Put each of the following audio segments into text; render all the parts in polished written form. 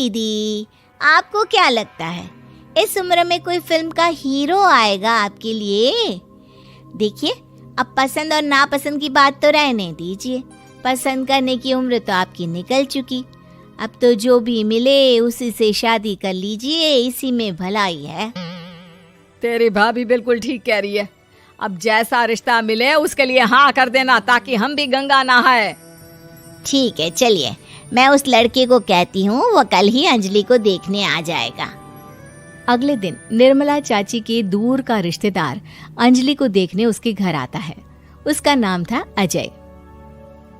दीदी, आपको क्या लगता है इस उम्र में कोई फिल्म का हीरो आएगा आपके लिए? देखिए, अब पसंद और नापसंद की बात तो रहने दीजिए। पसंद करने की उम्र तो आपकी निकल चुकी। अब तो जो भी मिले उसी से शादी कर लीजिए, इसी में भलाई है। तेरी भाभी बिल्कुल ठीक कह रही है। अब जैसा रिश्ता मिले उसके लिए हाँ कर देना, ताकि हम भी गंगा नहाए। ठीक है, चलिए मैं उस लड़के को कहती हूँ, वो कल ही अंजलि को देखने आ जाएगा। अगले दिन निर्मला चाची के दूर का रिश्तेदार अंजलि को देखने उसके घर आता है। उसका नाम था अजय।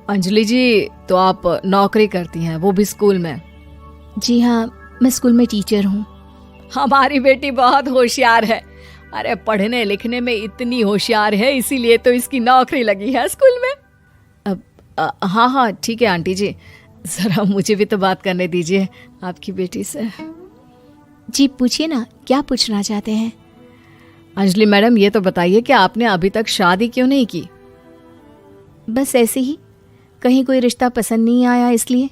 अंजलि जी, तो आप नौकरी करती हैं, वो भी स्कूल में? जी हाँ, मैं स्कूल में टीचर हूँ। हमारी बेटी बहुत होशियार है। अरे पढ़ने लिखने में इतनी होशियार है, इसीलिए तो इसकी नौकरी लगी है स्कूल में। हाँ हाँ ठीक है आंटी जी, जरा मुझे भी तो बात करने दीजिए आपकी बेटी से। जी पूछिए ना, क्या पूछना चाहते हैं? अंजलि मैडम, ये तो बताइए कि आपने अभी तक शादी क्यों नहीं की? बस ऐसे ही, कहीं कोई रिश्ता पसंद नहीं आया इसलिए।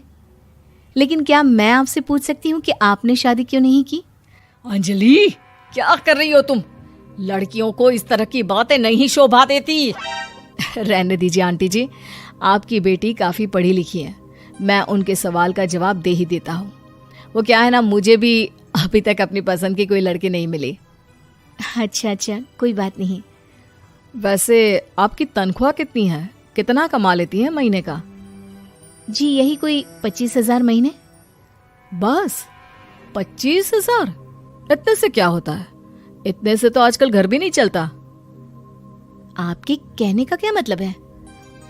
लेकिन क्या मैं आपसे पूछ सकती हूँ कि आपने शादी क्यों नहीं की? अंजलि, क्या कर रही हो तुम? लड़कियों को इस तरह की बातें नहीं शोभा देती। रहने दीजिए आंटी जी, आपकी बेटी काफ़ी पढ़ी लिखी है, मैं उनके सवाल का जवाब दे ही देता हूँ। वो क्या है ना, मुझे भी अभी तक अपनी पसंद की कोई लड़की नहीं मिली। अच्छा, कोई बात नहीं। वैसे आपकी तनख्वाह कितनी है? कितना कमा लेती हैं महीने का? जी यही कोई 25,000 महीने। बस 25,000? इतने से क्या होता है? इतने से तो आजकल घर भी नहीं चलता। आपके कहने का क्या मतलब है?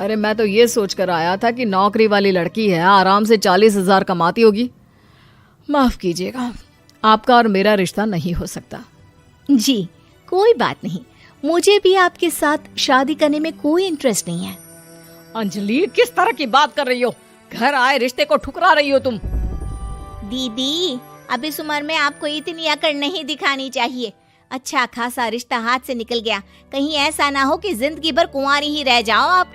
अरे मैं तो ये सोच कर आया था कि नौकरी वाली लड़की है, आराम से 40,000 कमाती होगी। माफ कीजिएगा, आपका और मेरा रिश्ता नहीं हो सकता। जी कोई बात नहीं, मुझे भी आपके साथ शादी करने में कोई इंटरेस्ट नहीं है। अंजलि, किस तरह की बात कर रही हो? घर आए रिश्ते को ठुकरा रही हो तुम। दीदी, अब इस उम्र में आपको इतनी अकड़ नहीं दिखानी चाहिए। अच्छा खासा रिश्ता हाथ से निकल गया, कहीं ऐसा ना हो कि जिंदगी भर कुंवारी ही रह जाओ आप।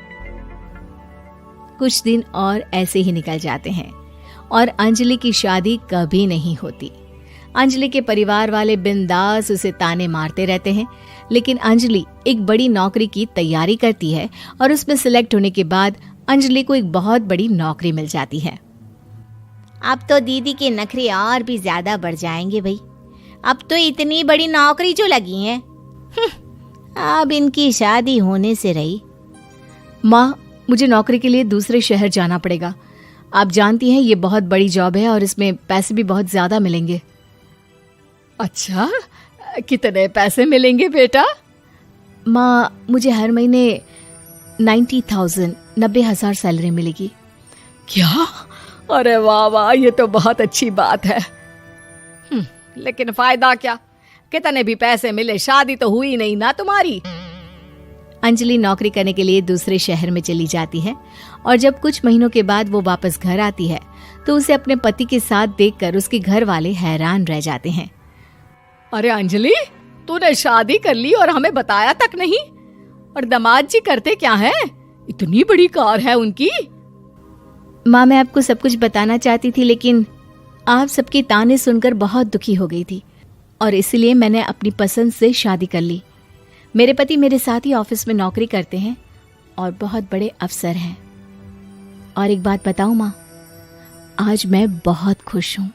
कुछ दिन और ऐसे ही निकल जाते हैं और अंजलि की शादी कभी नहीं होती। अंजलि के परिवार वाले बिंदास उसे ताने मारते रहते हैं, लेकिन अंजलि एक बड़ी नौकरी की तैयारी करती है और उसमें सिलेक्ट होने के बाद अंजलि को एक बहुत बड़ी नौकरी मिल जाती है। अब तो दीदी के नखरे और भी ज्यादा बढ़ जाएंगे भाई। अब तो इतनी बड़ी नौकरी जो लगी है, अब इनकी शादी होने से रही। माँ, मुझे नौकरी के लिए दूसरे शहर जाना पड़ेगा। आप जानती हैं ये बहुत बड़ी जॉब है और इसमें पैसे भी बहुत ज्यादा मिलेंगे। अच्छा, कितने पैसे मिलेंगे बेटा? माँ, मुझे हर महीने 90,000 सैलरी मिलेगी। क्या? अरे वाह वाह, ये तो बहुत अच्छी बात है। लेकिन फायदा क्या? कितने भी पैसे मिले, शादी तो हुई नहीं ना तुम्हारी। अंजलि नौकरी करने के लिए दूसरे शहर में चली जाती है और जब कुछ महीनों के बाद वो वापस घर आती है तो उसे अपने पति के साथ देखकर उसके घर वाले हैरान रह जाते हैं। अरे अंजलि, तूने शादी कर ली और हमें बताया तक नहीं। और दामाद जी करते क्या हैं? इतनी बड़ी कार है उनकी। माँ, मैं आपको सब कुछ बताना चाहती थी, लेकिन आप सबके ताने सुनकर बहुत दुखी हो गई थी और इसलिए मैंने अपनी पसंद से शादी कर ली। मेरे पति मेरे साथ ही ऑफिस में नौकरी करते हैं और बहुत बड़े अफसर हैं। और एक बात बताऊं माँ, आज मैं बहुत खुश हूँ।